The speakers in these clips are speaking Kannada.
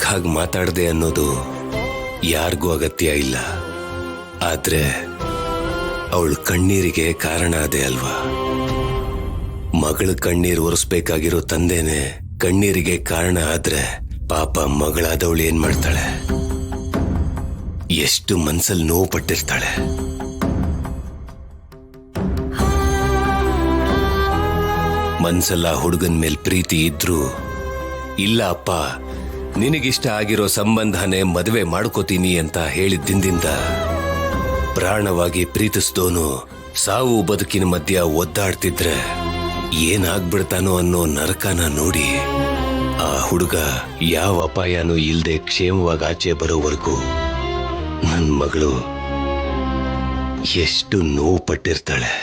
ಬೇಕಾಗಿ ಮಾತಾಡದೆ ಅನ್ನೋದು ಯಾರಿಗೂ ಅಗತ್ಯ ಇಲ್ಲ. ಆದ್ರೆ ಅವಳು ಕಣ್ಣೀರಿಗೆ ಕಾರಣ ಅದೇ ಅಲ್ವಾ? ಮಗಳ ಕಣ್ಣೀರು ಒರೆಸ್ಬೇಕಾಗಿರೋ ತಂದೆನೆ ಕಣ್ಣೀರಿಗೆ ಕಾರಣ ಆದ್ರೆ ಪಾಪ ಮಗಳಾದವಳು ಏನ್ ಮಾಡ್ತಾಳೆ? ಎಷ್ಟು ಮನ್ಸಲ್ಲಿ ನೋವು ಪಟ್ಟಿರ್ತಾಳೆ. ಮನ್ಸಲ್ಲ ಹುಡುಗನ್ ಮೇಲ್ ಪ್ರೀತಿ ಇದ್ರು, ಇಲ್ಲ ಅಪ್ಪ ನಿನಗಿಷ್ಟ ಆಗಿರೋ ಸಂಬಂಧನೇ ಮದುವೆ ಮಾಡ್ಕೋತೀನಿ ಅಂತ ಹೇಳಿದ್ದಿಂದ ಪ್ರಾಣವಾಗಿ ಪ್ರೀತಿಸ್ದೋನು ಸಾವು ಬದುಕಿನ ಮಧ್ಯ ಒದ್ದಾಡ್ತಿದ್ರೆ ಏನಾಗ್ಬಿಡ್ತಾನೋ ಅನ್ನೋ ನರಕನ ನೋಡಿ ಆ ಹುಡುಗ ಯಾವ ಅಪಾಯನೂ ಇಲ್ದೆ ಕ್ಷೇಮವಾಗಿ ಆಚೆ ಬರೋವರೆಗೂ ನನ್ ಮಗಳು ಎಷ್ಟು ನೋವು ಪಟ್ಟಿರ್ತಾಳೆ.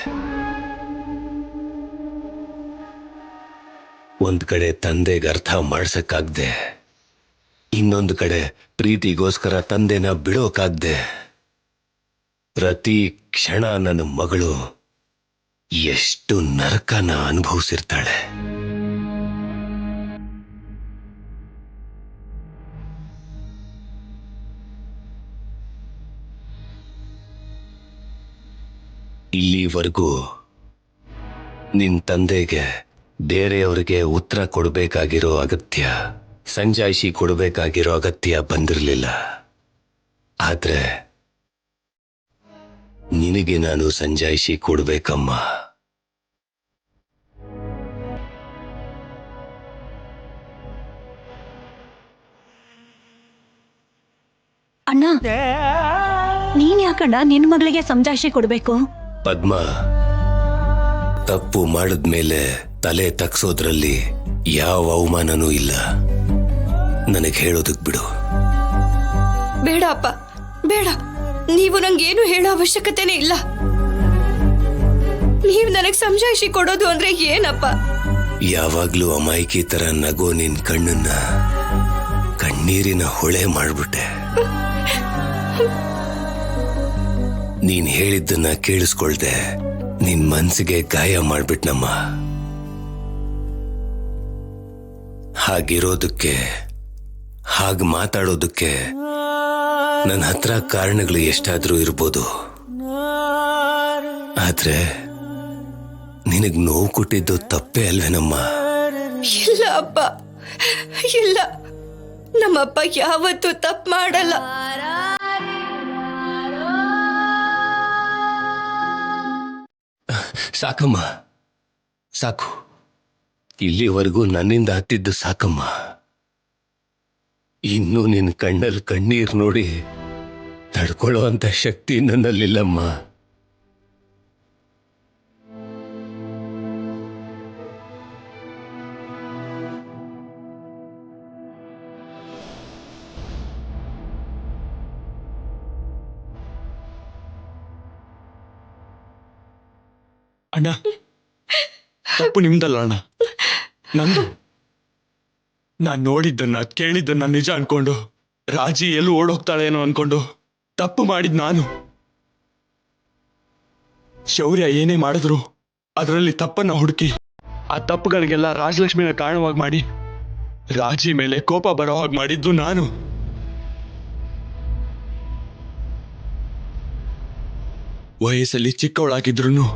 ಒಂದ್ ಕಡೆ ತಂದೆಗೆ ಅರ್ಥ ಮಾಡ್ಸಕ್ಕಾಗ್ದೆ, ಇನ್ನೊಂದು ಕಡೆ ಪ್ರೀತಿಗೋಸ್ಕರ ತಂದೆನ ಬಿಡೋಕಾಗ್ದೆ ಪ್ರತಿ ಕ್ಷಣ ನನ್ನ ಮಗಳು ಎಷ್ಟು ನರಕನ ಅನುಭವಿಸಿರ್ತಾಳೆ. ಇಲ್ಲಿವರೆಗೂ ನಿನ್ ತಂದೆಗೆ ಬೇರೆಯವರಿಗೆ ಉತ್ತರ ಕೊಡಬೇಕಾಗಿರೋ ಅಗತ್ಯ, ಸಂಜಾಯಿಷಿ ಕೊಡಬೇಕಾಗಿರೋ ಅಗತ್ಯ ಬಂದಿರಲಿಲ್ಲ. ಆದ್ರೆ ನಿನಗೆ ನಾನು ಸಂಜಾಯಿಷಿ ಕೊಡ್ಬೇಕಮ್ಮ. ಅಣ್ಣ, ನೀನ್ ಯಾಕಣ್ಣ ನಿನ್ ಮಗಳಿಗೆ ಸಂಜಾಯಿಷಿ ಕೊಡ್ಬೇಕು? ಪದ್ಮ, ತಪ್ಪು ಮಾಡಿದ್ಮೇಲೆ ತಲೆ ತಗ್ಸೋದ್ರಲ್ಲಿ ಯಾವ ಅವಮಾನನೂ ಇಲ್ಲ. ನನಗೆ ಹೇಳೋದಕ್ ಬಿಡು. ಬೇಡ ಅಪ್ಪ, ಬೇಡ. ನೀವು ನಂಗೇನು ಹೇಳೋ ಅವಶ್ಯಕತೆನೇ ಇಲ್ಲ. ನೀವು ನನಗ್ ಸಂಜಾಯಿಷಿ ಕೊಡೋದು ಅಂದ್ರೆ ಏನಪ್ಪ? ಯಾವಾಗ್ಲೂ ಅಮಾಯಕಿ ತರ ನಗೋ ನಿನ್ ಕಣ್ಣನ್ನ ಕಣ್ಣೀರಿನ ಹೊಳೆ ಮಾಡ್ಬಿಟ್ಟೆ. ನೀನ್ ಹೇಳಿದ್ದನ್ನ ಕೇಳಿಸ್ಕೊಳ್ದೆ ನಿನ್ ಮನ್ಸಿಗೆ ಗಾಯ ಮಾಡ್ಬಿಟ್ನಮ್ಮ. ಹಾಗಿರೋದಕ್ಕೆ, ಹಾಗೆ ಮಾತಾಡೋದಕ್ಕೆ ನನ್ನ ಹತ್ರ ಕಾರಣಗಳು ಎಷ್ಟಾದ್ರೂ ಇರ್ಬೋದು. ಆದ್ರೆ ನಿನಗ್ ನೋವು ಕೊಟ್ಟಿದ್ದು ತಪ್ಪೇ ಅಲ್ವೇನಮ್ಮ? ಇಲ್ಲ ಅಪ್ಪ, ಇಲ್ಲ. ನಮ್ಮಪ್ಪ ಯಾವತ್ತೂ ತಪ್ಪು ಮಾಡಲ್ಲ. ಸಾಕಮ್ಮ, ಸಾಕು. ಇಲ್ಲಿವರೆಗೂ ನನ್ನಿಂದ ಹತ್ತಿದ್ದು ಸಾಕಮ್ಮ. ಇನ್ನು ನಿನ್ನ ಕಣ್ಣಲ್ಲಿ ಕಣ್ಣೀರ್ ನೋಡಿ ತಡ್ಕೊಳ್ಳೋ ಅಂತ ಶಕ್ತಿ ನನ್ನಲ್ಲಿಲ್ಲಮ್ಮ. ಅಣ್ಣ, ತಪ್ಪು ನಿಮ್ದಲ್ಲ ಅಣ್ಣ, ನಂದು. ನಾನ್ ನೋಡಿದ್ದನ್ನ ಕೇಳಿದ್ದನ್ನ ನಿಜ ಅನ್ಕೊಂಡು ರಾಜಿ ಎಲ್ಲೂ ಓಡೋಗ್ತಾಳೇನೋ ಅನ್ಕೊಂಡು ತಪ್ಪು ಮಾಡಿದ್ ನಾನು. ಶೌರ್ಯ ಏನೇ ಮಾಡಿದ್ರು ಅದರಲ್ಲಿ ತಪ್ಪನ್ನ ಹುಡುಕಿ ಆ ತಪ್ಪುಗಳಿಗೆಲ್ಲ ರಾಜಲಕ್ಷ್ಮಿನ ಕಾರಣವಾಗಿ ಮಾಡಿ ರಾಜಿ ಮೇಲೆ ಕೋಪ ಬರೋ ಹಾಗೆ ಮಾಡಿದ್ದು ನಾನು. ವಯಸ್ಸಲ್ಲಿ ಚಿಕ್ಕವಳಾಗಿದ್ರು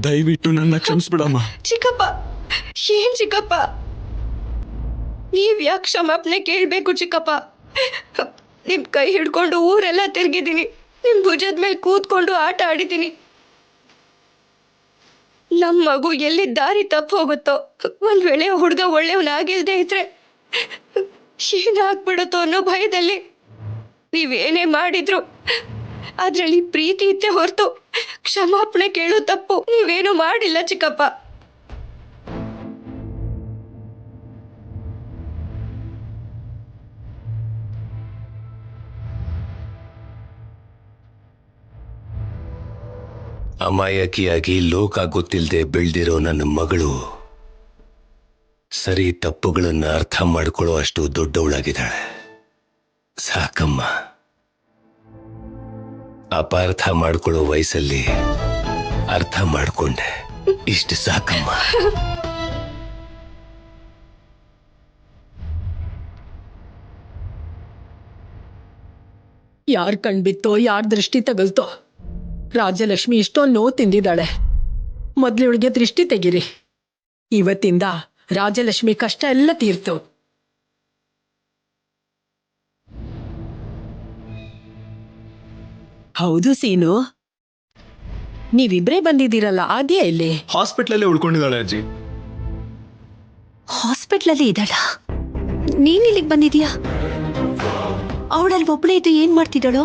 ದಯವಿಟ್ಟು ನನ್ನ ಕ್ಷಮಿಸ್ಬಿಡಮ್ಮ. ಚಿಕ್ಕಪ್ಪ, ಏನ್ ಚಿಕ್ಕಪ್ಪ? ನೀವ್ ಯಾಕೆ ಕ್ಷಮಾಪಣೆ ಕೇಳ್ಬೇಕು ಚಿಕ್ಕಪ್ಪ? ನಿಮ್ ಕೈ ಹಿಡ್ಕೊಂಡು ಊರೆಲ್ಲ ತಿರ್ಗಿದ್ದೀನಿ, ನಿಮ್ ಭುಜದ ಮೇಲೆ ಕೂತ್ಕೊಂಡು ಆಟ ಆಡಿದ್ದೀನಿ. ನಮ್ ಮಗು ಎಲ್ಲಿ ದಾರಿ ತಪ್ಪು ಹೋಗುತ್ತೋ, ಒಂದ್ ವೇಳೆ ಹುಡುಗ ಒಳ್ಳೆಯವನಾಗಿಲ್ದೇ ಇದ್ರೆ ಏನಾಗ್ಬಿಡುತ್ತೋ ಅನ್ನೋ ಭಯದಲ್ಲಿ ನೀವೇನೇ ಮಾಡಿದ್ರು ಅದ್ರಲ್ಲಿ ಪ್ರೀತಿ ಇತ್ತೆ ಹೊರತು ಕ್ಷಮಾಪಣೆ ಕೇಳೋ ತಪ್ಪು ನೀವೇನು ಮಾಡಿಲ್ಲ ಚಿಕ್ಕಪ್ಪ. ಅಮಾಯಕಿಯಾಗಿ ಲೋಕ ಗೊತ್ತಿಲ್ಲದೆ ಬೆಳೆದಿರೋ ನನ್ನ ಮಗಳು ಸರಿ ತಪ್ಪುಗಳನ್ನ ಅರ್ಥ ಮಾಡ್ಕೊಳ್ಳೋ ಅಷ್ಟು ದೊಡ್ಡವಳಾಗಿದ್ದಾಳೆ. ಸಾಕಮ್ಮ. ಅಪಾರ್ಥ ಮಾಡ್ಕೊಳ್ಳೋ ವಯಸ್ಸಲ್ಲಿ ಅರ್ಥ ಮಾಡ್ಕೊಂಡೆ, ಇಷ್ಟು ಸಾಕಮ್ಮ. ಯಾರ್ ಕಣ್ಬಿತ್ತೋ ಯಾರ್ ದೃಷ್ಟಿ ತಗಲ್ತೋ ರಾಜಲಕ್ಷ್ಮಿ ಇಷ್ಟೊಂದು ನೋವು ತಿಂದಿದ್ದಾಳೆ. ಮೊದ್ಲು ಇವಳಿಗೆ ದೃಷ್ಟಿ ತೆಗಿರಿ. ಇವತ್ತಿಂದ ರಾಜಲಕ್ಷ್ಮಿ ಕಷ್ಟ ಎಲ್ಲ ತೀರ್ತು. ಹೌದು ಸೀನು, ನೀವಿಬ್ರೇ ಬಂದಿದ್ದೀರಲ್ಲ, ಆದ್ಯಾ ಇಲ್ಲಿ? ಹಾಸ್ಪಿಟ್ಲಲ್ಲೇ ಉಳ್ಕೊಂಡಿದ್ದಾಳೆ ಅಜ್ಜಿ. ಹಾಸ್ಪಿಟ್ಲಲ್ಲಿ ಇದ್ದಾಳ? ನೀನ್ ಇಲ್ಲಿಗೆ ಬಂದಿದ್ಯಾ? ಅವಳಲ್ಲಿ ಒಬ್ಳೇ ಇದ್ದು ಏನ್ ಮಾಡ್ತಿದ್ದಾಳೋ?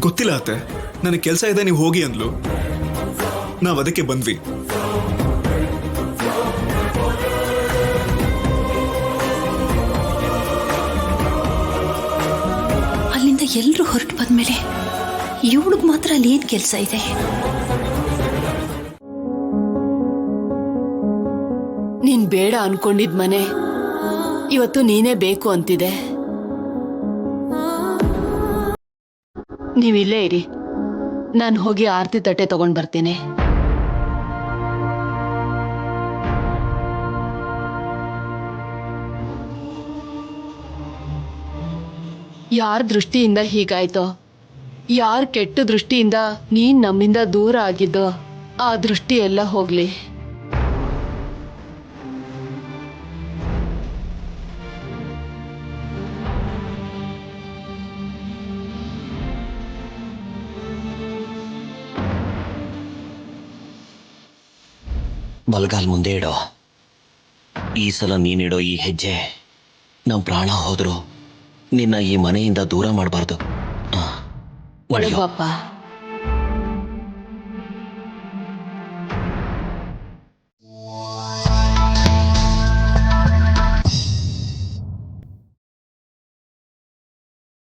ಗೊತ್ತಿಲ್ಲ ಅತ್ತೆ, ನನಗೆ ಕೆಲಸ ಇದೆ, ನೀವು ಹೋಗಿ ಅಂದ್ಲು. ನಾವ್ ಅದಕ್ಕೆ ಬಂದ್ವಿ. ಅಲ್ಲಿಂದ ಎಲ್ರು ಹೊರಟು ಬಂದ್ಮೇಲೆ ಇವಳಿಗೆ ಮಾತ್ರ ಅಲ್ಲಿ ಏನ್ ಕೆಲಸ ಇದೆ? ನೀನ್ ಬೇಡ ಅನ್ಕೊಂಡಿದ್ ಮನೆ ಇವತ್ತು ನೀನೇ ಬೇಕು ಅಂತಿದೆ. ನೀವಿಲ್ಲೇ ಇರಿ, ನಾನು ಹೋಗಿ ಆರತಿ ತಟ್ಟೆ ತಗೊಂಡ್ ಬರ್ತೀನಿ. ಯಾರ ದೃಷ್ಟಿಯಿಂದ ಹೀಗಾಯ್ತೋ, ಯಾರ್ ಕೆಟ್ಟ ದೃಷ್ಟಿಯಿಂದ ನೀನ್ ನಮ್ಮಿಂದ ದೂರ ಆಗಿದ್ದೋ ಆ ದೃಷ್ಟಿ ಎಲ್ಲ ಹೋಗ್ಲಿ. ಬಲ್ಗಾಲ್ ಮುಂದೆ ಇಡೋ. ಈ ಸಲ ನೀನಿಡೋ ಈ ಹೆಜ್ಜೆ ನಮ್ಮ ಪ್ರಾಣ ಹೋದ್ರು ನಿನ್ನ ಈ ಮನೆಯಿಂದ ದೂರ ಮಾಡಬಾರ್ದು. ಒಳಗ್ ಬಾಪ್ಪ.